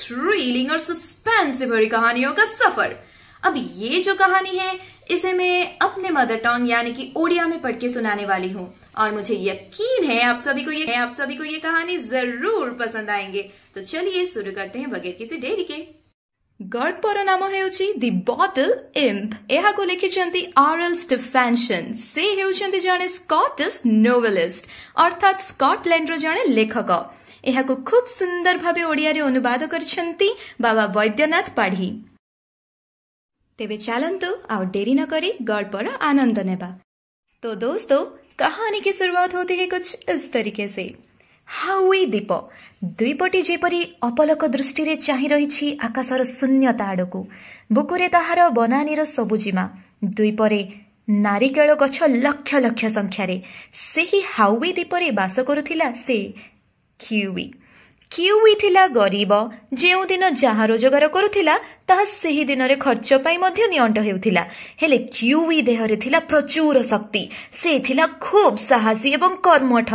Thrilling और suspense से भरी कहानियों का सफर। अब ये जो कहानी है इसे मैं अपने मदर टंग यानी कि ओडिया में पढ़ के सुनाने वाली हूँ और मुझे यकीन है आप सभी को ये कहानी जरूर पसंद आएंगे। तो चलिए शुरू करते हैं बगैर किसी देरी के। गल्पर नाम हेउची द बॉटल इम्प। यह को लिखिचंती आरएल स्टीफेनसन। से हेउचंती जणे स्कॉटिश नोवेलिस्ट अर्थात स्कॉटलैंड रो जणे लेखक। यह को खूब सुंदर भावे ओडिया रे अनुवाद करछंती बाबा वैद्यनाथ पाढ़ी। तेबे चलंतु आ देरी न करी गल्पर आनंद नेबा। तो दोस्तों कहानी की शुरुआत होती है कुछ इस तरीके से। हाउई द्वीप द्वीपटी जेपरी अपलक दृष्टि रे चाहि रहिछि आकाशर शून्यता आड़कू। बुकुरे ताहार बनानीर सबुजिमा। द्वीपरे नारिकेल गछ लक्ष लक्ष संख्यारे। सेही हाउई द्वीपरे बास करुथिला से किवी। किवी थिला गरीब जेउ दिन जहा रोजगार करुथिला ताहा सेही दिन रे खर्च पाई मध्य नियंट हेउथिला। हेले किवी देहरे थिला प्रचुर शक्ति। से थिला खूब साहसी एवं कर्मठ।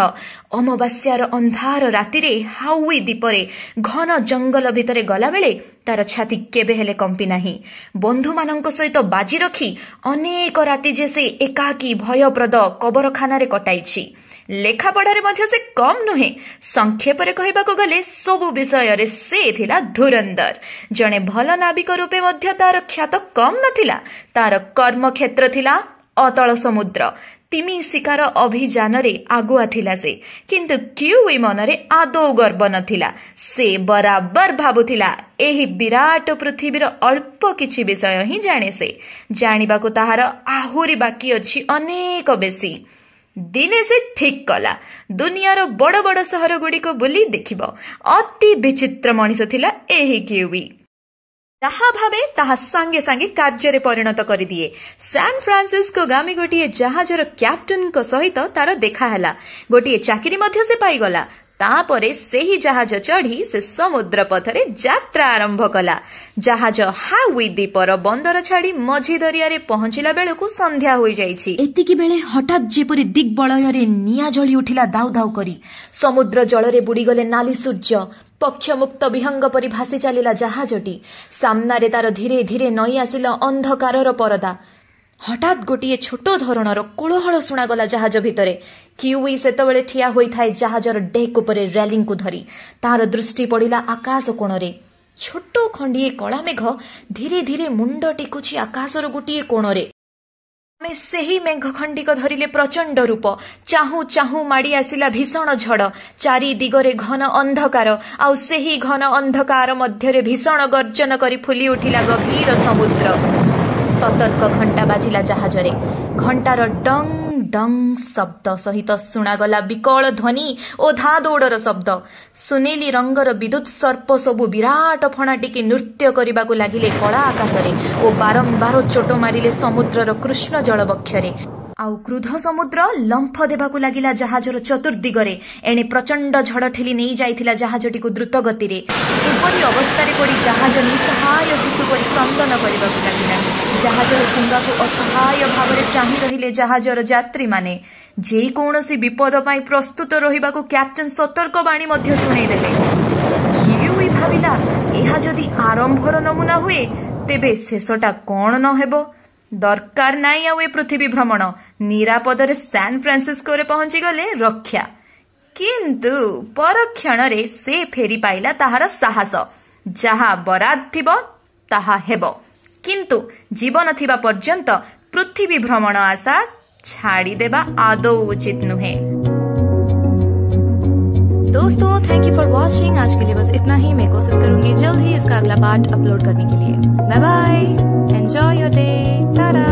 अमावास्यार अंधार राति रे हाउई द्वीपरे घन जंगल भितरे गला बेले तार छाती केबे हेले कंपी नाही। बंधु मानक सहित बाजी रखी अनेक राति जे से एकाकी भयप्रद कबरखाना रे कटाइछि। लेखा पढ़ारे मध्य से कम नुहे। संक्षेप रे कहिबाको गले सबु विषय रे से थिला धुरंधर। जणे भल नाविक रूपे मध्य तार ख्यात कम नथिला। तार कर्म क्षेत्र थिला अतल समुद्र। तिमी शिकार अभियान रे आगुआ थिला से। किंतु किवी मनरे आदौ गर्व नथिला। से बराबर भाबुथिला एही विराट पृथ्वीर अल्प किछि विषय ही जाने से। जानिबाको ताहार आहुरी बाकी अछि अनेक बेसी। दिने से ठीक कला। दुनियार बड़ बड़ सहर गुड़ी को बुली देखिब। अति विचित्र मनिष थिला एही किवी। जहा भावे ताहा सांगे सांगे कार्य परिणत कर दिए। सैन फ्रांसिस्को गामी गोटे जहाजर कैप्टेन को सहित तार देखा हैला। गोटे चाकरी मध्य से पाईगला। तापरे सेही जहाज चढ़ी से समुद्र पथरे यात्रा आरंभ कला। जहाज हाउई द्वीपर बंदर छाड़ी मझी दरिया रे पहुंचिला बेलकु संध्या होई जाईछि। एतिकी बेले हठात जेपरी दिग्बलय रे निया जळी उठिला दाउ दाउ करी। समुद्र जल रे बुड़ी गले नाली सूर्य। पक्ष मुक्त विहंग परि भासी चलिला जहाजटी। सामनारे तार धीरे धीरे नई आसिला अंधकारर परदा। हठात गोटे छोट धरणर कोलाहल शुणागला जहाज भितरे। किवी सेतबेले ठिया होई थाए जहाजर डेक उपरे रेलिंग को धरी। तार दृष्टि पड़िला आकाश कोणरे। छोट खंडिए कला मेघ धीरे धीरे मुंड टेकुछि आकाशर गोटे कोणरे। में सेही मेघ खंडिक धरिले प्रचंड रूप। चाहू चाहू माड़ी आसिला भीषण झड़। चारि दिगरे घन अंधकार। आउ सेही घन अंधकार मध्यरे भीषण गर्जन करी फुली उठिला गभीर समुद्र। सतर्क घंटा बाजिला जहाजरे। घंटार डंग डंग शब्द सहित शुणागला विकल ध्वनि ओ धा दौड़र शब्द। सुनेली रंगर विद्युत सर्प सबु विराट फणाटिकी नृत्य करबाकू लागिले कला आकाशरे ओ बारंबार चोट मारिले समुद्रर कृष्ण जलबक्षरे। आउ क्रुद्ध समुद्र लंफ देबाकू लागिला जहाजर चतुर्दिगरे। एणे प्रचंड झड़ ठेली नहीं जाइथिला जहाजटीकू द्रुत गतिरे। एपरि अवस्थारे पड़ी जहाज निसहाय शिशु परि क्रंदन करबाकू लागिला। जहाजर पुंगाकू असहाय भावरे चाहि रहिले जहाजर यात्री माने। जे कौनसी विपद पाई प्रस्तुत रहिबाकू कैप्टेन सतर्क बाणी मध्य सुनै देले। किवी भाबिला एहा जदि आरंभर नमूना हुए तेबे शेषटा कोन न हेबो। दरकार नाई आ पृथ्वी भ्रमण। निरापदरे सैन फ्रांसिस्को रे पहुंची गले रक्षा। किंतु परक्षण रे से फेरी पाइला ताहार साहस। जहा बराद थिबो ताहा हेबो। किंतु जीवन थिबा पर्यंत पृथ्वी भ्रमण आशा छाड़ी देबा आदौ उचित नुहे। दोस्तों थैंक यू फॉर वॉचिंग। आज के लिए बस इतना ही। मैं कोशिश करूंगी जल्द ही इसका अगला पार्ट अपलोड करने के लिए। Bye bye. Enjoy your day. Tata.